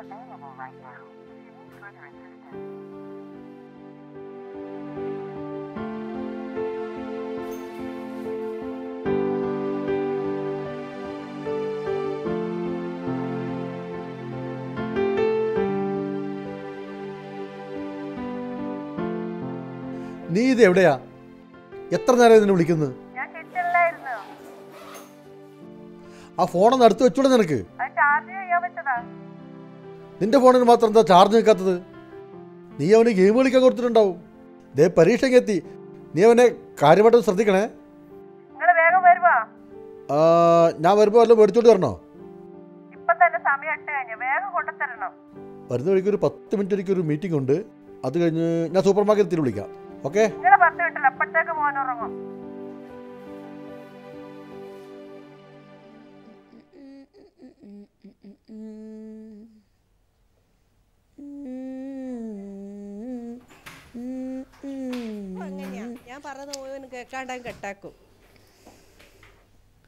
available right now. If you need further assistance. നീ ഇത് എവിടെയാ? എത്ര നേരം ഇതിനെ വിളിക്കുന്നത്? ഞാൻ കിച്ചണിലായിരുന്നു. ആ ഫോണൊന്ന് അടുത്ത് വെച്ചൂടെ നിനക്ക്? അത് ചാർജ് ചെയ്യാൻ പറ്റതാ. നിന്റെ ഫോണിന് മാത്രം എന്താ ചാർജ് നിൽക്കാത്തത്? നീ അവന് ഗെയിം കളിക്കാൻ കൊടുത്തിട്ടുണ്ടാവും. ദേ പരീക്ഷയ്ക്ക് എത്തി. നീ അവനെ കാര്യമായിട്ട് ശ്രദ്ധിക്കണേ. നിങ്ങൾ വേഗം വരുവാ. ഞാൻ വരുമ്പോൾ വല്ലതും മേടിച്ചോണ്ട് വരണോ? ഇപ്പം തന്നെ സമയം 8 കഴിഞ്ഞു. വേഗം കൊണ്ടുതരണം. വരുന്ന വഴിക്ക് ഒരു 10 മിനിറ്റ് എനിക്കൊരു മീറ്റിംഗ് ഉണ്ട്. അത് കഴിഞ്ഞ് ഞാൻ സൂപ്പർ മാർക്കറ്റിൽ വിളിക്കാം. ഓക്കെ? നിങ്ങളെ 10 മിനിറ്റിൽ അപ്പോഴത്തേക്ക് മോൻ ഉറങ്ങും. അങ്ങനെയാ ഞാൻ പറഞ്ഞത് മോന് കേൾക്കാണ്ടാകും കെട്ടാക്കും.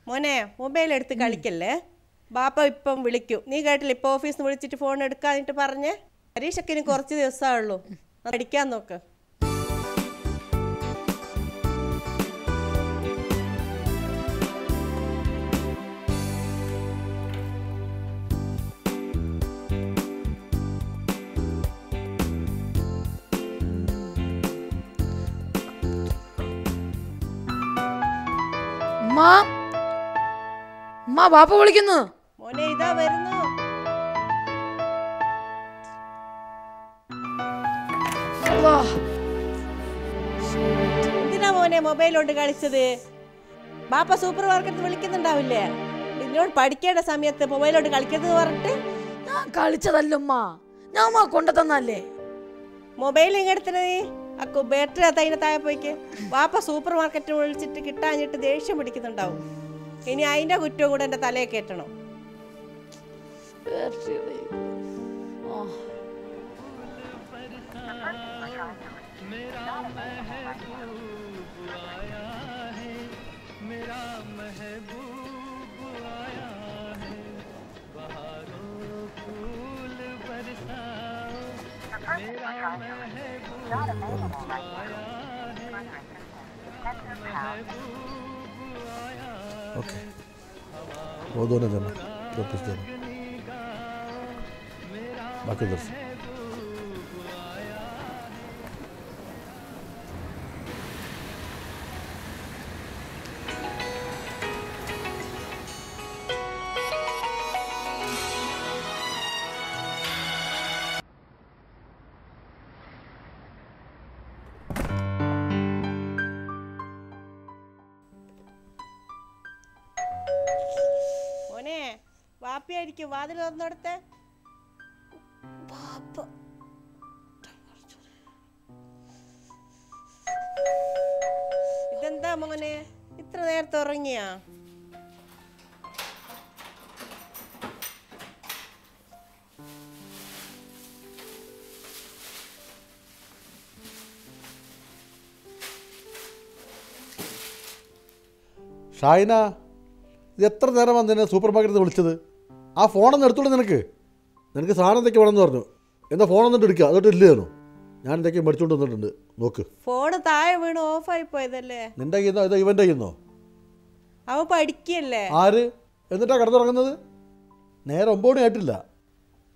മോനെ മൊബൈൽ എടുത്ത് കളിക്കല്ലേ. ബാപ്പ ഇപ്പം വിളിക്കും. നീ കേട്ടില്ല ഇപ്പം ഓഫീസിൽ നിന്ന് വിളിച്ചിട്ട് ഫോൺ എടുക്കാന്നിട്ട് പറഞ്ഞേ. പരീക്ഷയ്ക്ക് ഇനി കുറച്ച് ദിവസമായുള്ളൂ. പഠിക്കാൻ നോക്ക്. ബാപ്പ വിളിക്കുന്നു. മോനെ ഇതാ വരുന്നു. എന്തിനാ മോനെ മൊബൈലോണ്ട് കളിച്ചത്? ബാപ്പ സൂപ്പർ മാർക്കറ്റ് വിളിക്കുന്നുണ്ടാവില്ലേ? നിന്നോട് പഠിക്കേണ്ട സമയത്ത് മൊബൈലോണ്ട് കളിക്കരുതെന്ന് പറഞ്ഞിട്ട്. ഞാൻ കളിച്ചതല്ലുമ്മ, ഞാൻ കൊണ്ടുതന്നല്ലേ. മൊബൈൽ ഇങ്ങെടുത്തത് നീ അക്കു ബാറ്ററി അതിന് താഴെ പോയിക്ക്. ബാപ്പ സൂപ്പർ മാർക്കറ്റ് വിളിച്ചിട്ട് കിട്ടാഞ്ഞിട്ട് ദേഷ്യം പിടിക്കുന്നുണ്ടാവും. ഇനി അതിന്റെ കുറ്റവും കൂടെ എന്റെ തലയെ കയറ്റണം. ओके, वो दोनों देना, 2 पीस देना, बाकी उधर से. മോനെ വാപ്പിയായിരിക്കും വാതിൽ തുറന്നെടുത്ത്. ഇതെന്താ മോനെ ഇത്ര നേരത്തെ ഉറങ്ങിയാ? ഷായിന, ഇത് എത്ര നേരം വന്നതിനെ സൂപ്പർ മാർക്കറ്റിൽ നിന്ന് വിളിച്ചത്? ആ ഫോണൊന്നും എടുത്തോളൂ. നിനക്ക് സാധനം എന്തൊക്കെ വേണമെന്ന് പറഞ്ഞു. എന്താ ഫോണൊന്നും എടുക്കുക? അതോട്ട് ഇല്ലായിരുന്നു. ഞാൻ എന്തൊക്കെ മേടിച്ചുകൊണ്ട് വന്നിട്ടുണ്ട്. നോക്ക്. ഫോണ് താഴെ വീണ് ഓഫായി പോയതല്ലേ? നിൻ്റെ കയ്യുന്നോ ഇതോ ഇവൻ്റെ കയ്യുന്നോ? അവ പഠിക്കല്ലേ. ആര് എന്നിട്ടാ കിടന്നുറങ്ങുന്നത്? നേരെ 9 മണി ആയിട്ടില്ല.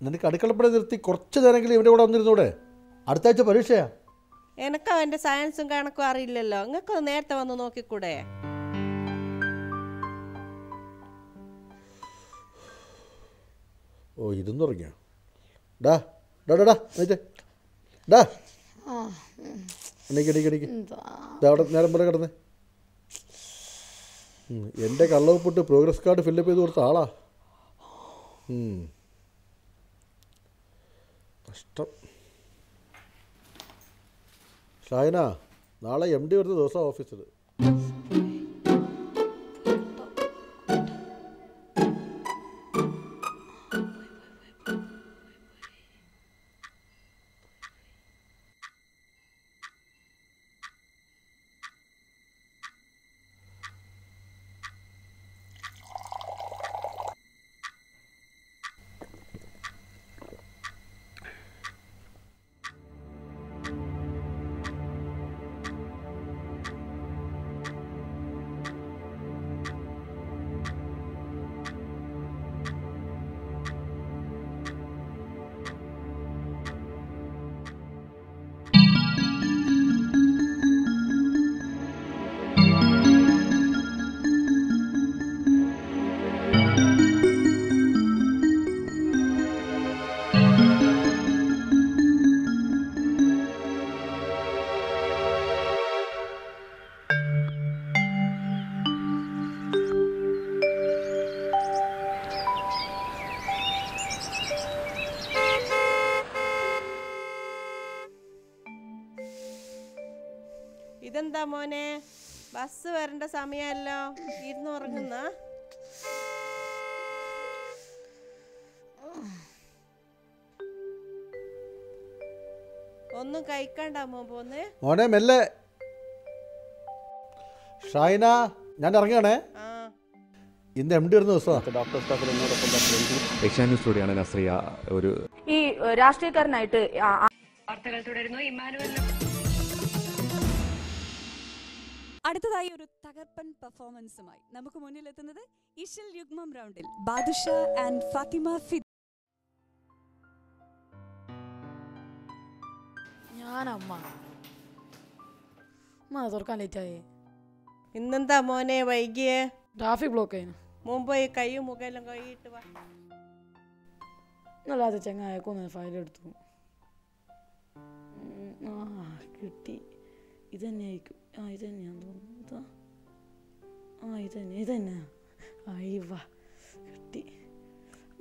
നിനക്ക് അടുക്കളപ്പടി നിർത്തി കുറച്ച് നേരമെങ്കിലും ഇവൻ്റെ കൂടെ വന്നിരുന്നൂടെ? അടുത്ത ആഴ്ച പരീക്ഷയാ. എനക്ക് അവൻ്റെ സയൻസും കണക്കും അറിയില്ലല്ലോ. നിങ്ങൾക്കൊന്ന് നേരത്തെ വന്ന് നോക്കിക്കൂടെ? ഓ, ഇരുന്നുറങ്ങിയാ? ഡാ ഡാ ഡാ ഡാ ഡാ എണീക്ക്. അവിടെ നേരം പോലെ കിടന്നേ. എൻ്റെ കള്ളവപ്പിട്ട് പ്രോഗ്രസ് കാർഡ് ഫില്ലപ്പ് ചെയ്ത് കൊടുത്ത ആളാ. കഷ്ടം. ഷായന, നാളെ MD വരുന്ന ദിവസം ഓഫീസിൽ. പിന്നെന്താ മോനെ, ബസ് വരേണ്ട സമയമല്ലോ, ഇരുന്ന് ഉറങ്ങുന്ന? ഒന്നും കഴിക്കണ്ടാമോ പോന്ന്? മോനെ മെല്ലെ. ഷൈന, ഞാൻ ഇറങ്ങുകയാണേ. ഇന്ന് MD വരുന്ന ദിവസമാണ്. ഏഷ്യാനെറ്റ് ന്യൂസിലൂടെയാണ് നസ്രിയ ഒരു ഈ രാഷ്ട്രീയക്കാരനായിട്ട് വാർത്തകൾ തുടരുന്നു. ഇമ്മാനുവൽ അടുത്തതായി ഒരു തകർപ്പൻ പെർഫോമൻസുമായി നമുക്ക് മുന്നിലെത്തുന്നത് ഇശൽ യുഗ്മം റൗണ്ടിൽ ബാദുഷ ആൻഡ് ഫാത്തിമ ഫിദ്. ഞാനമ്മ തുറക്കാൻ ലേറ്റായേ. ഇന്നെന്താ മോനെ വൈകിയേ? ട്രാഫിക് ബ്ലോക്ക് ആയിരുന്നു. മുമ്പ് കയ്യും മുഖെല്ലാം കൈയിട്ട് വാ. നല്ലാതെ ചെങ്ങായക്കൊന്ന് ഫയലെടുത്തു. കിട്ടി. ഇതന്നെ ആയിരിക്കും. ഇതന്നെയാന്ന് തോന്നുന്നു. ഇതന്നെ വാ കിട്ടി.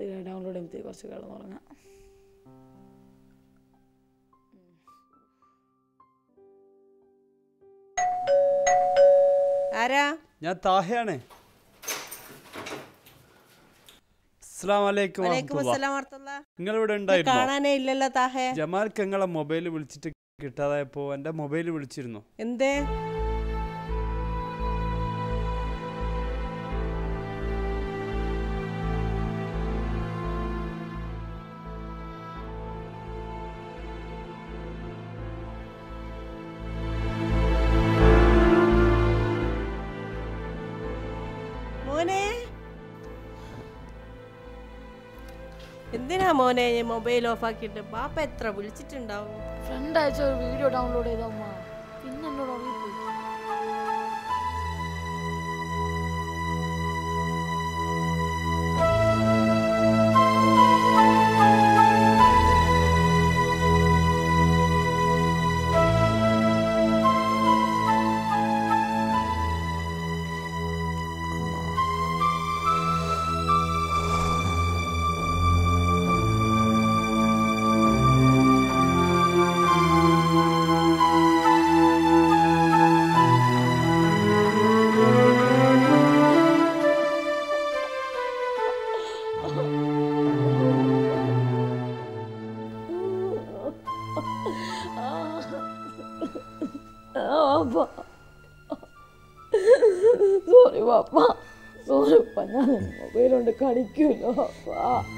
ഇത് ഡൗൺലോഡ് ചെയ്യുമ്പോഴത്തേക്ക് കുറച്ച് കിടന്നുറങ്ങാം. ആരാ? ഞാൻ താഹയാണ്. നിങ്ങൾ ഇവിടെ ഉണ്ടായിരുന്നോ? കാണാനേ ഇല്ലല്ലോ താഹേ. ജമാൽക്ക് നിങ്ങളെ മൊബൈൽ വിളിച്ചിട്ട് കിട്ടാതായപ്പോ എന്റെ മൊബൈൽ വിളിച്ചിരുന്നു. എന്തേ? മോനെ എന്തിനാ മോനെ മൊബൈൽ ഓഫ് ആക്കിയിട്ട്? ബാപ്പ എത്ര വിളിച്ചിട്ടുണ്ടാവും? ഫ്രണ്ട് അയച്ച ഒരു വീഡിയോ ഡൗൺലോഡ് ചെയ്ത അമ്മ പിന്നെ എന്നോട് ഉറങ്ങിപ്പോയി. സോറി പാപ്പ, സോറി ഉപ്പ, ഞാൻ മൊബൈൽ കൊണ്ട് കളിക്കൂലോ പാപ്പ.